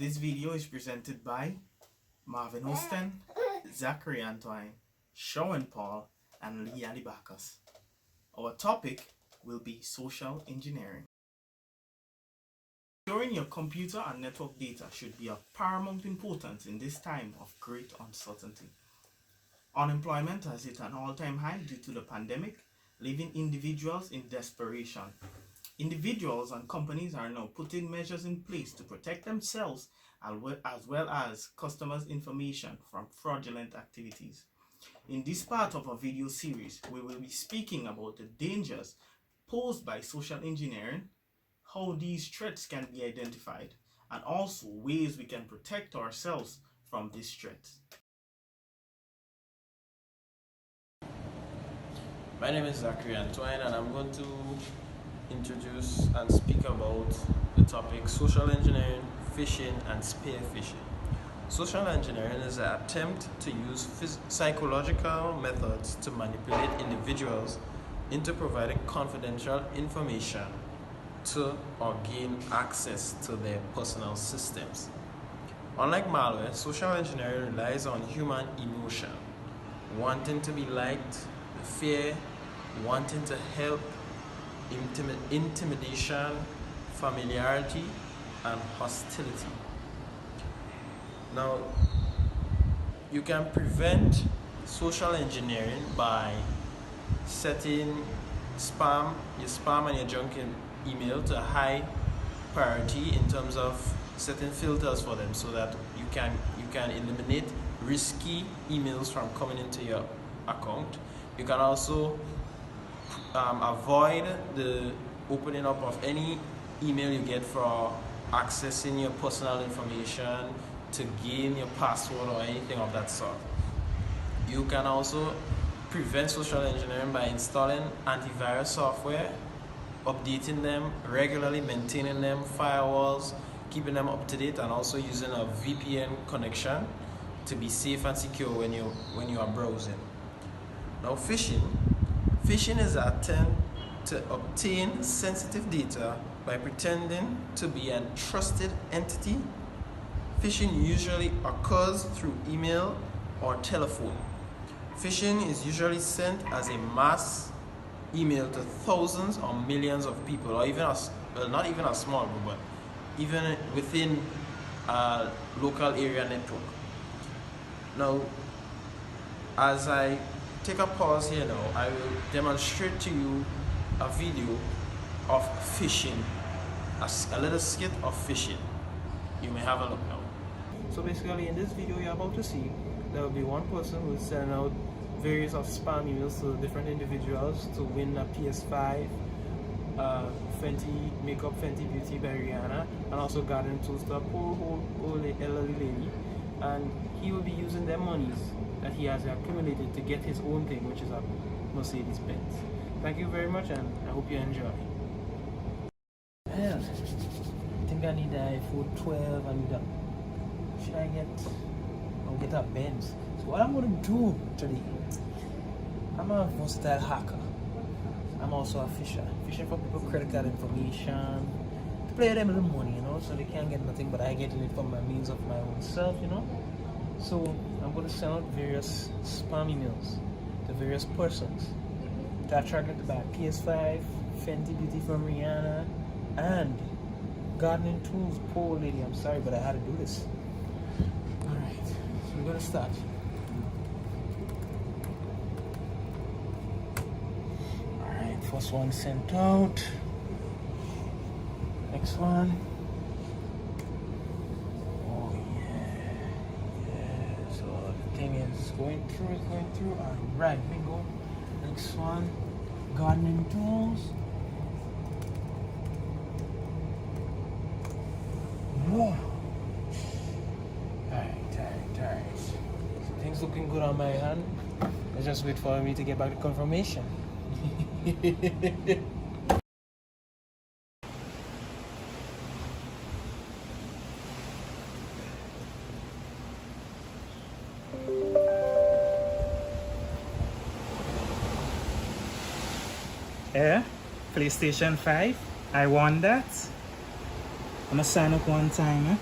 This video is presented by Marvin Houston, Zachary Antoine, Shawn Paul, and Lee Alibacus. Our topic will be social engineering. Securing your computer and network data should be of paramount importance in this time of great uncertainty. Unemployment has hit an all-time high due to the pandemic, leaving individuals in desperation. Individuals and companies are now putting measures in place to protect themselves as well as customers' information from fraudulent activities. In this part of our video series, we will be speaking about the dangers posed by social engineering, how these threats can be identified, and also ways we can protect ourselves from these threats. My name is Zachary Antoine, and I'm going to introduce and speak about the topic social engineering, phishing, and spear phishing. Social engineering is an attempt to use psychological methods to manipulate individuals into providing confidential information to or gain access to their personal systems. Unlike malware, social engineering relies on human emotion, wanting to be liked, the fear, wanting to help, intimidation, familiarity, and hostility. Now, you can prevent social engineering by setting your spam and your junk email to high priority in terms of setting filters for them so that you can eliminate risky emails from coming into your account. You can also avoid the opening up of any email you get for accessing your personal information to gain your password or anything of that sort. You can also prevent social engineering by installing antivirus software, updating them regularly, maintaining them, firewalls, keeping them up to date, and also using a VPN connection to be safe and secure when you are browsing. Now, phishing is an attempt to obtain sensitive data by pretending to be a trusted entity. Phishing usually occurs through email or telephone. Phishing is usually sent as a mass email to thousands or millions of people, or even not even a small group, but even within a local area network. Now, as I take a pause here now, I will demonstrate to you a video of phishing, a little skit of phishing. You may have a look now. So basically, in this video you're about to see, there will be one person who is sending out various of spam emails to different individuals to win a PS5, Fenty Makeup, Fenty Beauty by Rihanna, and also garden tools to a poor old elderly lady. And he will be using their monies that he has accumulated to get his own thing, which is a Mercedes-Benz. Thank you very much, and I hope you enjoy. Man, I think I need an iPhone 12. Should I get a Benz? So what I'm going to do today, I'm a versatile hacker. I'm also a fisher. Fishing for people credit card information, to play them little money, so they can't get nothing, but I get it from my means of my own self, So I'm going to send out various spam emails to various persons to attract them to buy PS5, Fenty Beauty from Rihanna, and gardening tools. Poor lady, I'm sorry, but I had to do this. Alright, so we're going to start. Alright, first one sent out. Next one. Oh yeah. So the thing is going through. Alright, bingo. Next one. Gardening tools. Whoa. Alright. So things looking good on my hand. Let's just wait for me to get back the confirmation. PlayStation 5. I won that. I'm gonna sign up one time.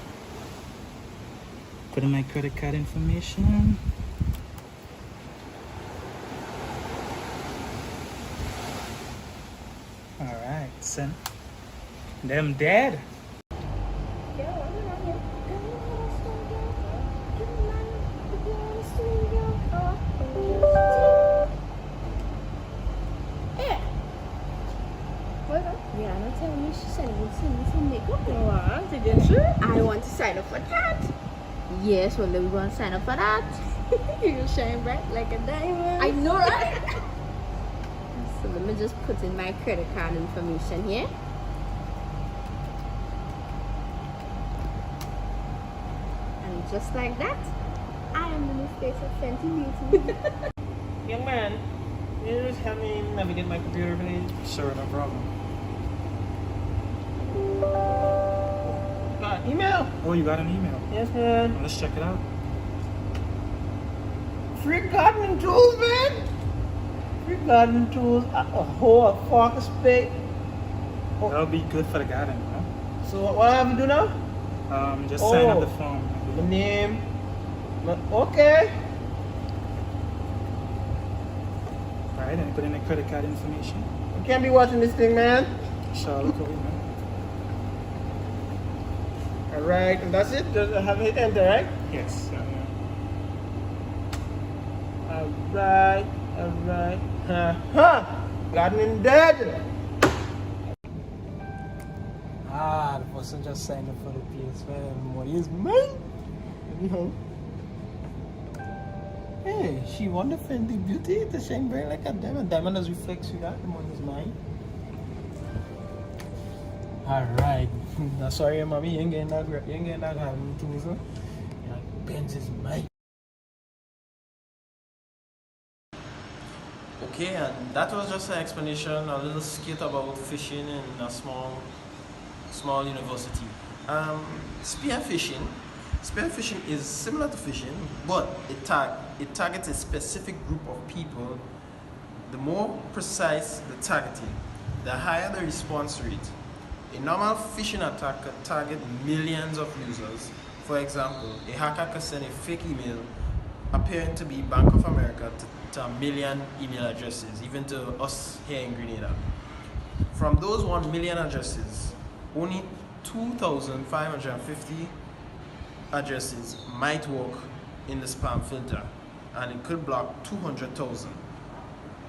Put in my credit card information. Alright, send. Them dead. Rihanna tell me she said we'll send me some makeup. What? Is it true? I want to sign up for that. Yes, well, we're going to sign up for that. You shine bright like a diamond. I know, right? So let me just put in my credit card information here. And just like that, I am in the space of Fenty Beauty. Young man, you just help me navigate my computer, please. Sure, no problem. Got an email? Oh, you got an email. Yes, man. Let's check it out. Free gardening tools, man. Free gardening tools. A whole fork of spade. Oh. That'll be good for the garden, huh? So what I have to do now? Just sign up the form. The name. Okay. Alright, and put in the credit card information. You can't be watching this thing, man. Sure, look over, man. Alright, and that's it. Just have it enter, right? Yes. Alright. Gardening dead. The person just signed up for the PS5. Money is mine. You know. Hey, she won the Fenty Beauty to shine bright like a diamond. Diamond does reflect through that. The money is mine. Alright. Sorry, mommy, you ain't getting that having things, huh? Yeah, Benz is mine. Okay, and that was just an explanation, a little skit about fishing in a small university. Spearfishing is similar to fishing, but it targets a specific group of people. The more precise the targeting, the higher the response rate. A normal phishing attack could target millions of users. For example, a hacker could send a fake email appearing to be Bank of America to a million email addresses, even to us here in Grenada. From those 1 million addresses, only 2,550 addresses might work in the spam filter, and it could block 200,000.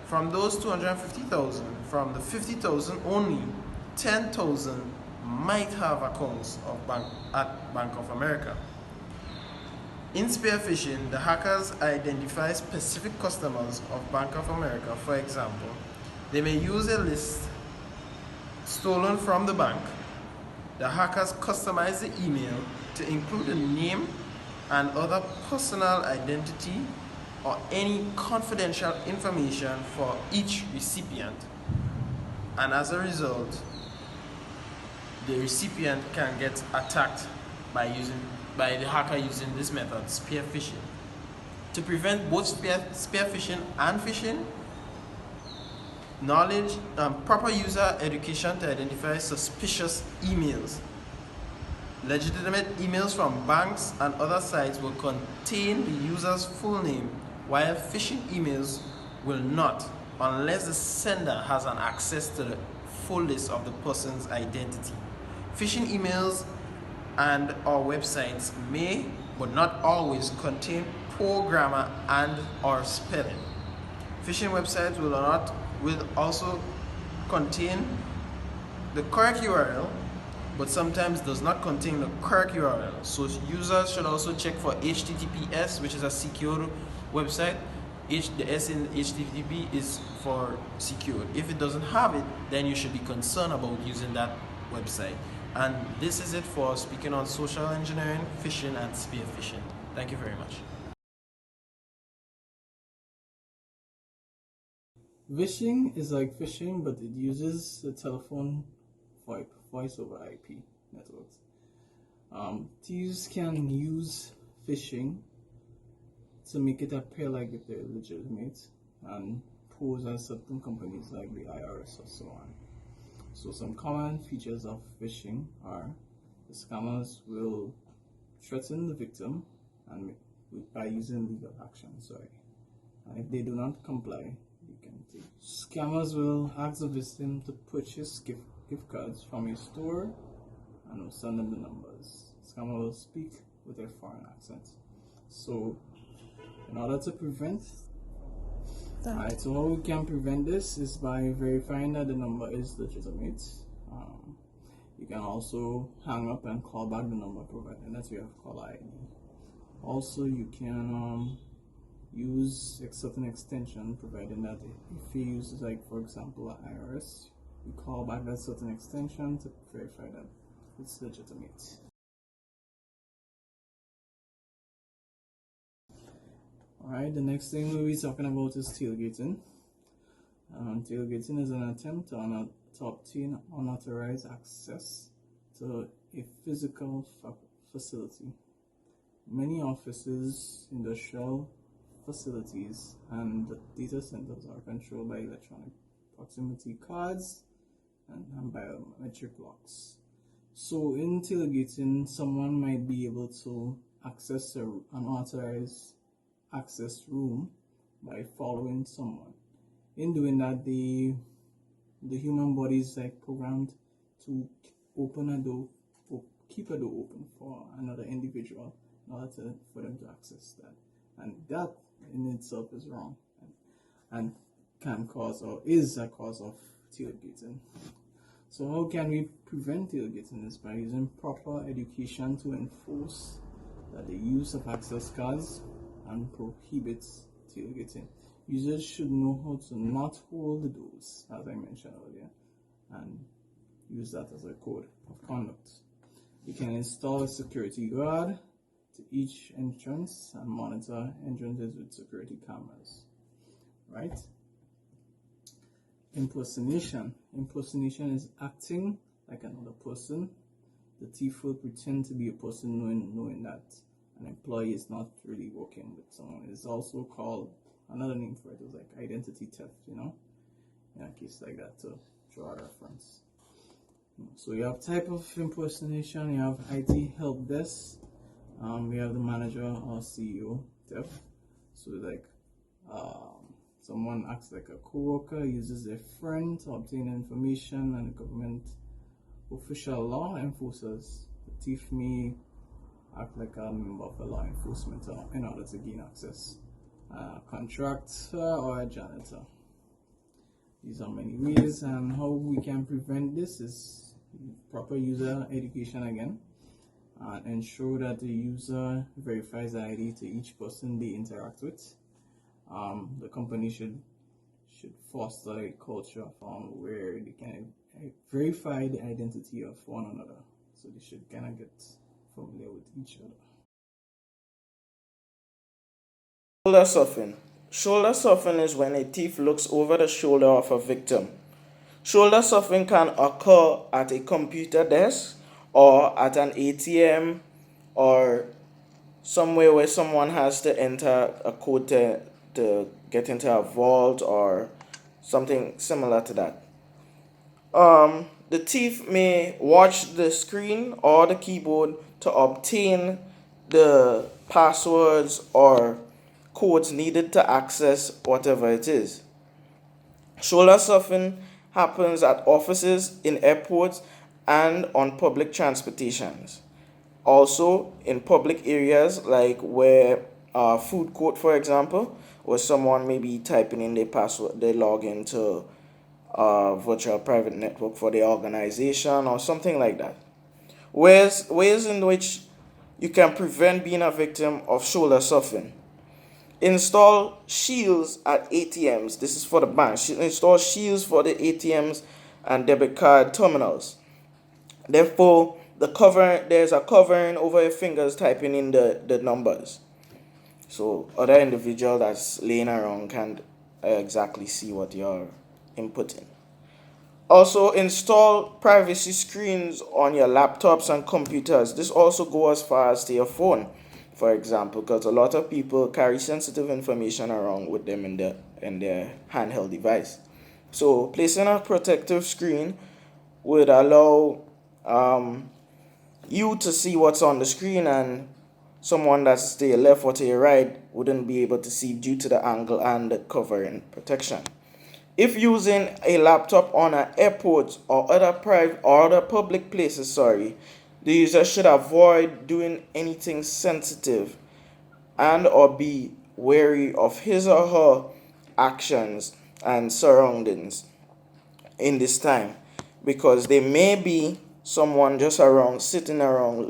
From those 250,000, from the 50,000, only 10,000 might have accounts at Bank of America. In spearfishing, the hackers identify specific customers of Bank of America. For example, they may use a list stolen from the bank. The hackers customize the email to include the name and other personal identity or any confidential information for each recipient. And as a result, the recipient can get attacked by the hacker using this method, spearfishing. To prevent both spearfishing and phishing, knowledge and proper user education to identify suspicious emails. Legitimate emails from banks and other sites will contain the user's full name, while phishing emails will not, unless the sender has an access to the full list of the person's identity. Phishing emails and or websites may, but not always, contain poor grammar and or spelling. Phishing websites will also contain the correct URL, but sometimes does not contain the correct URL. So users should also check for HTTPS, which is a secure website. The S in HTTP is for secure. If it doesn't have it, then you should be concerned about using that website. And this is it for speaking on social engineering, phishing, and spear phishing. Thank you very much. Phishing is like phishing, but it uses the telephone VoIP, voice over IP networks. Thieves can use phishing to make it appear like if they're legitimate and pose as certain companies like the IRS or so on. So some common features of phishing are the scammers will threaten the victim and by using legal action. Sorry. And if they do not comply, you can take. Scammers will ask the victim to purchase gift cards from a store and will send them the numbers. Scammer will speak with a foreign accent. So, in order to prevent, alright, so how we can prevent this is by verifying that the number is legitimate. You can also hang up and call back the number provided that we have caller ID. Also, you can use a certain extension, providing that if you use, like for example, IRS, you call back that certain extension to verify that it's legitimate. Alright, the next thing we'll be talking about is tailgating. Tailgating is an attempt to obtain unauthorized access to a physical facility. Many offices, industrial facilities, and data centers are controlled by electronic proximity cards and biometric locks. So in tailgating, someone might be able to access an unauthorized access room by following someone. In doing that, the human body is like programmed to open a door, or keep a door open for another individual in order for them to access that. And that in itself is wrong and can cause or is a cause of tailgating. So how can we prevent tailgating? Is by using proper education to enforce that the use of access cards and prohibits tailgating. Users should know how to not hold the doors, as I mentioned earlier, and use that as a code of conduct. You can install a security guard to each entrance and monitor entrances with security cameras. Right? Impersonation. Impersonation is acting like another person. The thief will pretend to be a person knowing that an employee is not really working with someone. It's also called, another name for it is like identity theft, in a case like that, to draw a reference. So you have type of impersonation, you have IT help desk, we have the manager or CEO theft. So like someone acts like a co-worker, uses a friend to obtain information, and the government official law enforcers. The thief may act like a member of a law enforcement in order to gain access. A contractor or a janitor. These are many ways, and how we can prevent this is proper user education again, and ensure that the user verifies the ID to each person they interact with. The company should foster a culture where they can verify the identity of one another, so they should kind of get familiar with each other. Shoulder soften. Shoulder soften is when a thief looks over the shoulder of a victim. Shoulder soften can occur at a computer desk or at an ATM or somewhere where someone has to enter a code to get into a vault or something similar to that. The thief may watch the screen or the keyboard to obtain the passwords or codes needed to access whatever it is. Shoulder soften happens at offices, in airports, and on public transportations. Also, in public areas like where food court, for example, where someone may be typing in their password, they log into virtual private network for the organization or something like that. Ways in which you can prevent being a victim of shoulder soften. Install shields at ATMs. This is for the banks. Install shields for the ATMs and debit card terminals. Therefore, there's a covering over your fingers typing in the numbers. So other individual that's laying around can't exactly see what you're inputting. Also, install privacy screens on your laptops and computers. This also goes as far as to your phone, for example, because a lot of people carry sensitive information around with them in their handheld device. So placing a protective screen would allow you to see what's on the screen and someone that's to your left or to your right wouldn't be able to see due to the angle and the covering protection. If using a laptop on an airport or other private or other public places, the user should avoid doing anything sensitive and or be wary of his or her actions and surroundings in this time, because there may be someone just around sitting around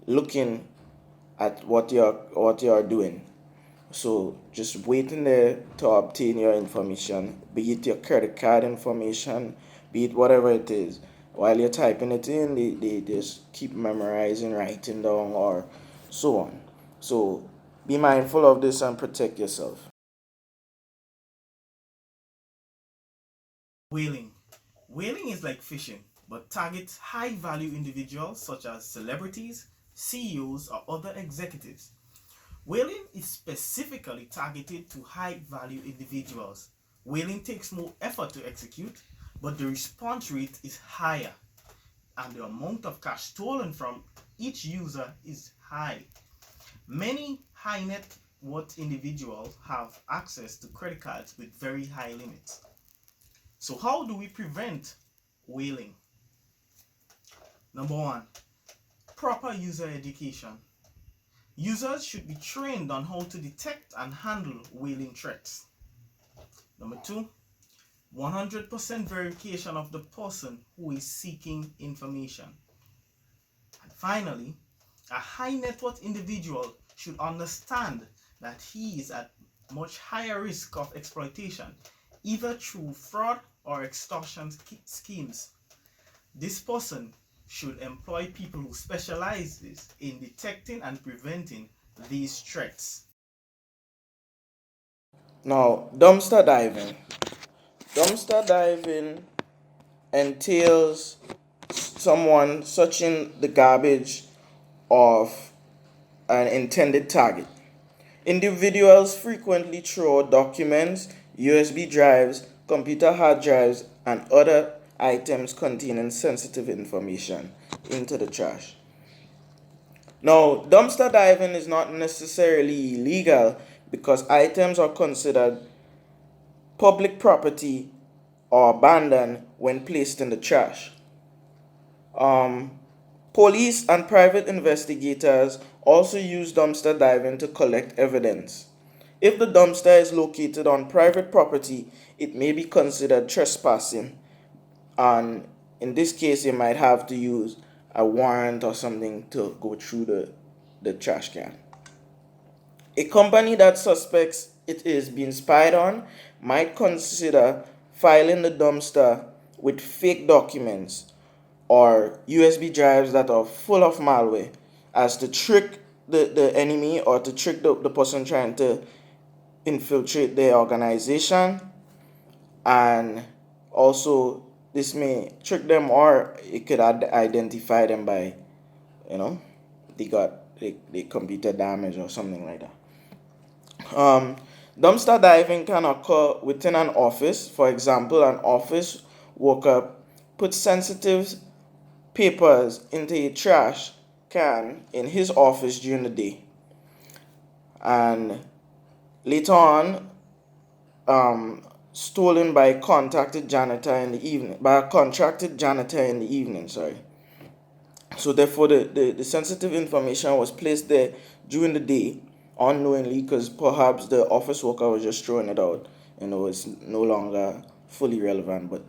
looking at what you're doing. So just waiting there to obtain your information, be it your credit card information, be it whatever it is. While you're typing it in, they just keep memorizing, writing down, or so on. So be mindful of this and protect yourself. Whaling. Whaling is like phishing, but targets high value individuals such as celebrities, CEOs, or other executives. Whaling is specifically targeted to high value individuals. Whaling takes more effort to execute, but the response rate is higher, and the amount of cash stolen from each user is high. Many high net worth individuals have access to credit cards with very high limits. So, how do we prevent whaling? Number one, proper user education. Users should be trained on how to detect and handle whaling threats. Number two, 100% verification of the person who is seeking information. And finally, a high net worth individual should understand that he is at much higher risk of exploitation, either through fraud or extortion schemes. This person should employ people who specialize in detecting and preventing these threats. Now, dumpster diving. Dumpster diving entails someone searching the garbage of an intended target. Individuals frequently throw documents, USB drives, computer hard drives, and other items containing sensitive information into the trash. Now, dumpster diving is not necessarily illegal because items are considered public property or abandoned when placed in the trash. Um, Police and private investigators also use dumpster diving to collect evidence. If the dumpster is located on private property, it may be considered trespassing, and in this case, you might have to use a warrant or something to go through the trash can. A company that suspects it is being spied on might consider filing the dumpster with fake documents or USB drives that are full of malware as to trick the enemy or to trick the person trying to infiltrate their organization. And also, this may trick them, or it could identify them by, you know, they computer damage or something like that. Dumpster diving can occur within an office. For example, an office worker puts sensitive papers into a trash can in his office during the day, and later on, stolen by a contracted janitor in the evening. By a contracted janitor in the evening, sorry. So therefore, the sensitive information was placed there during the day unknowingly, because perhaps the office worker was just throwing it out. It's no longer fully relevant. But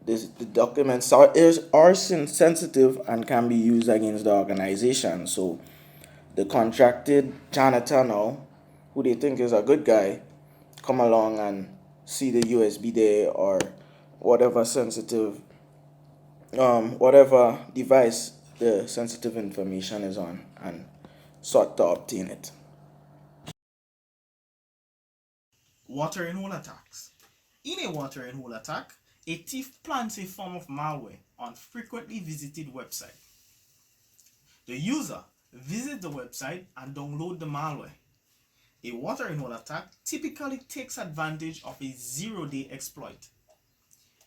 the documents are sensitive and can be used against the organization. So the contracted janitor now, who they think is a good guy, come along and see the USB there, or whatever whatever device the sensitive information is on, and sought to obtain it. Watering hole attacks. In a watering hole attack, a thief plants a form of malware on frequently visited website. The user visits the website and downloads the malware. A watering hole attack typically takes advantage of a zero-day exploit.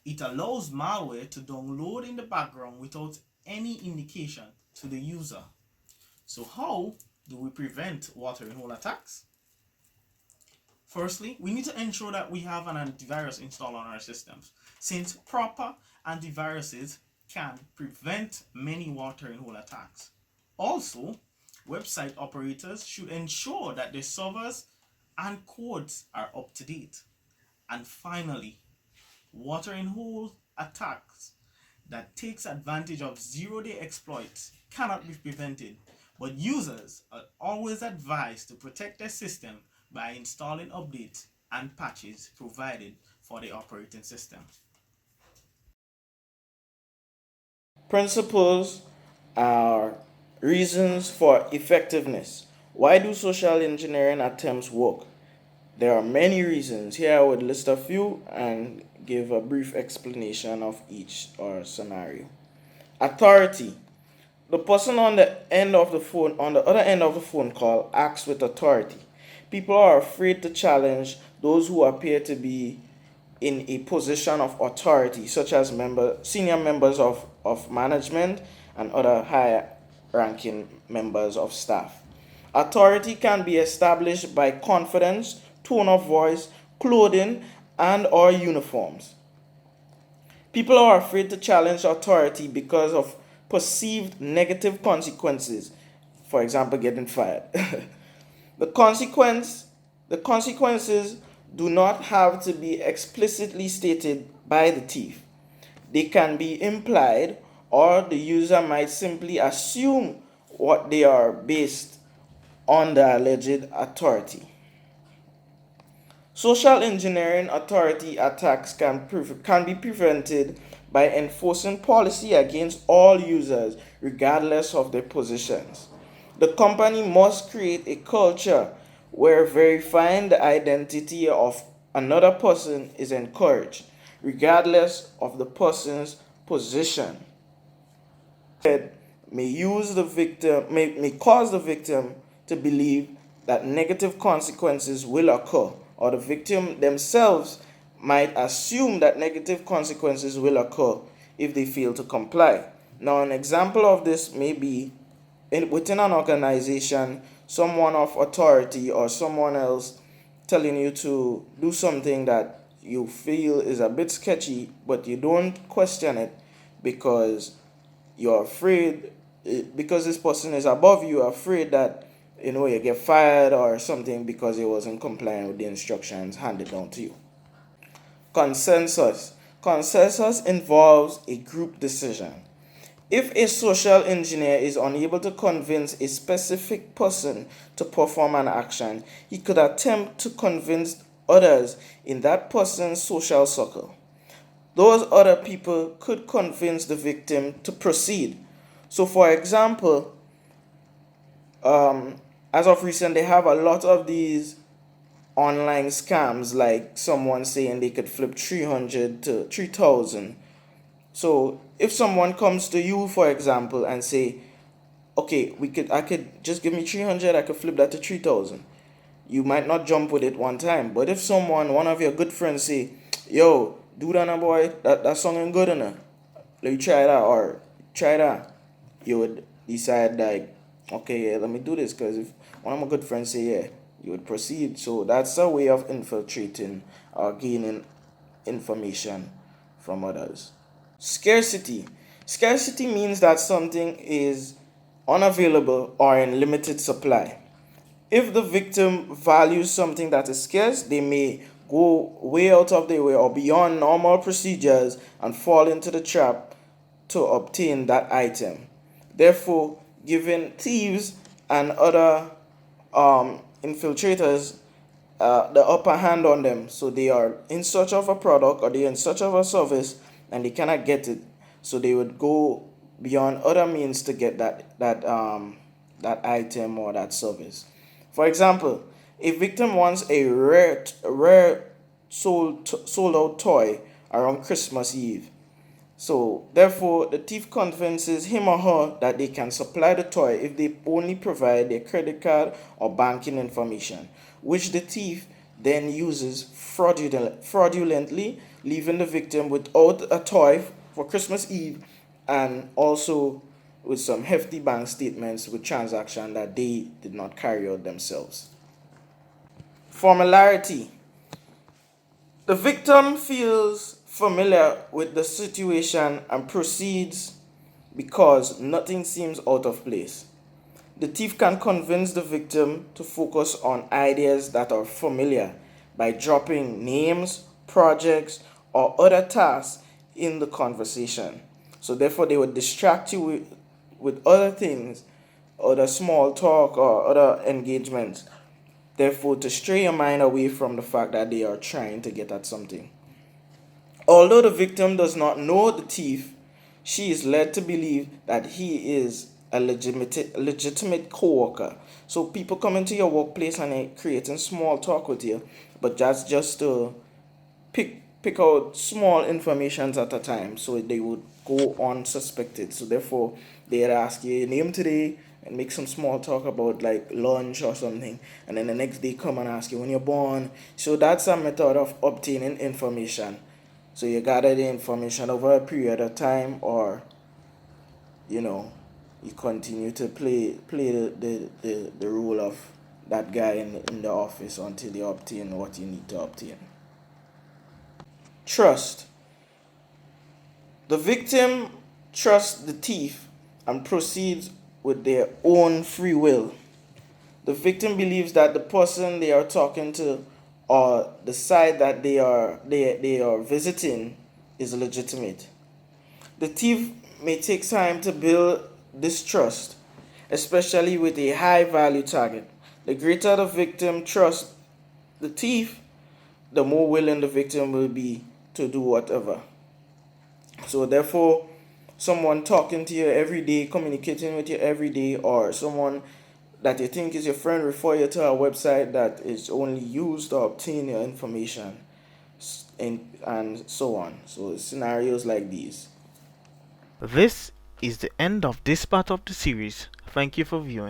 It allows malware to download in the background without any indication to the user. So how do we prevent watering hole attacks? Firstly, we need to ensure that we have an antivirus installed on our systems, since proper antiviruses can prevent many watering hole attacks. Also, website operators should ensure that their servers and codes are up to date. And finally, watering hole attacks that takes advantage of zero-day exploits cannot be prevented, but users are always advised to protect their system by installing updates and patches provided for the operating system. Principles are reasons for effectiveness. Why do social engineering attempts work? There are many reasons. Here I would list a few and give a brief explanation of each or scenario. Authority. The person on the other end of the phone call acts with authority. People are afraid to challenge those who appear to be in a position of authority, such as senior members of management and other higher ranking members of staff. Authority can be established by confidence, tone of voice, clothing, and or uniforms. People are afraid to challenge authority because of perceived negative consequences. For example, getting fired. The consequences do not have to be explicitly stated by the thief. They can be implied, or the user might simply assume what they are based on the alleged authority. Social engineering authority attacks can be prevented by enforcing policy against all users, regardless of their positions. The company must create a culture where verifying the identity of another person is encouraged, regardless of the person's position. May cause the victim to believe that negative consequences will occur, or the victim themselves might assume that negative consequences will occur if they fail to comply. Now, an example of this may be within an organization, someone of authority or someone else telling you to do something that you feel is a bit sketchy, but you don't question it because you're afraid, because this person is above you, you're afraid that you get fired or something because he wasn't complying with the instructions handed down to you. Consensus. Consensus involves a group decision. If a social engineer is unable to convince a specific person to perform an action, he could attempt to convince others in that person's social circle. Those other people could convince the victim to proceed. So, for example, as of recent, they have a lot of these online scams, like someone saying they could flip 300 to 3,000. So if someone comes to you, for example, and say, okay, I could just give me 300, I could flip that to 3,000. You might not jump with it one time, but if one of your good friends say, yo, do that now, boy, that song ain't good enough, let me try that, or try that, you would decide like, okay, yeah, let me do this, because if one of my good friends say, yeah, you would proceed. So that's a way of infiltrating or gaining information from others. Scarcity. Scarcity means that something is unavailable or in limited supply. If the victim values something that is scarce, they may go way out of their way or beyond normal procedures and fall into the trap to obtain that item. Therefore, giving thieves and other infiltrators the upper hand on them, so they are in search of a product or they're in search of a service and they cannot get it, so they would go beyond other means to get that item or that service. For example, a victim wants a rare sold out toy around Christmas Eve. So therefore, the thief convinces him or her that they can supply the toy if they only provide their credit card or banking information, which the thief then uses fraudulently, leaving the victim without a toy for Christmas Eve and also with some hefty bank statements with transactions that they did not carry out themselves. Familiarity. The victim feels familiar with the situation and proceeds because nothing seems out of place. The thief can convince the victim to focus on ideas that are familiar by dropping names, projects, or other tasks in the conversation. So therefore they would distract you with other things, other small talk or other engagements, therefore to stray your mind away from the fact that they are trying to get at something. Although the victim does not know the thief, she is led to believe that he is a legitimate co-worker. So people come into your workplace and they're creating small talk with you, but that's just to pick out small informations at a time, so they would go unsuspected. So therefore they'd ask you your name today and make some small talk about like lunch or something, and then the next day come and ask you when you're born. So that's a method of obtaining information. So you gather the information over a period of time, or you continue to play the role of that guy in the office until you obtain what you need to obtain. Trust. The victim trusts the thief and proceeds with their own free will. The victim believes that the person they are talking to or the site that they are visiting is legitimate. The thief may take time to build this trust, especially with a high value target. The greater the victim trusts the thief, the more willing the victim will be to do whatever. So therefore, someone talking to you every day, communicating with you every day, or someone that you think is your friend refer you to a website that is only used to obtain your information, and so on. So scenarios like these. This is the end of this part of the series. Thank you for viewing.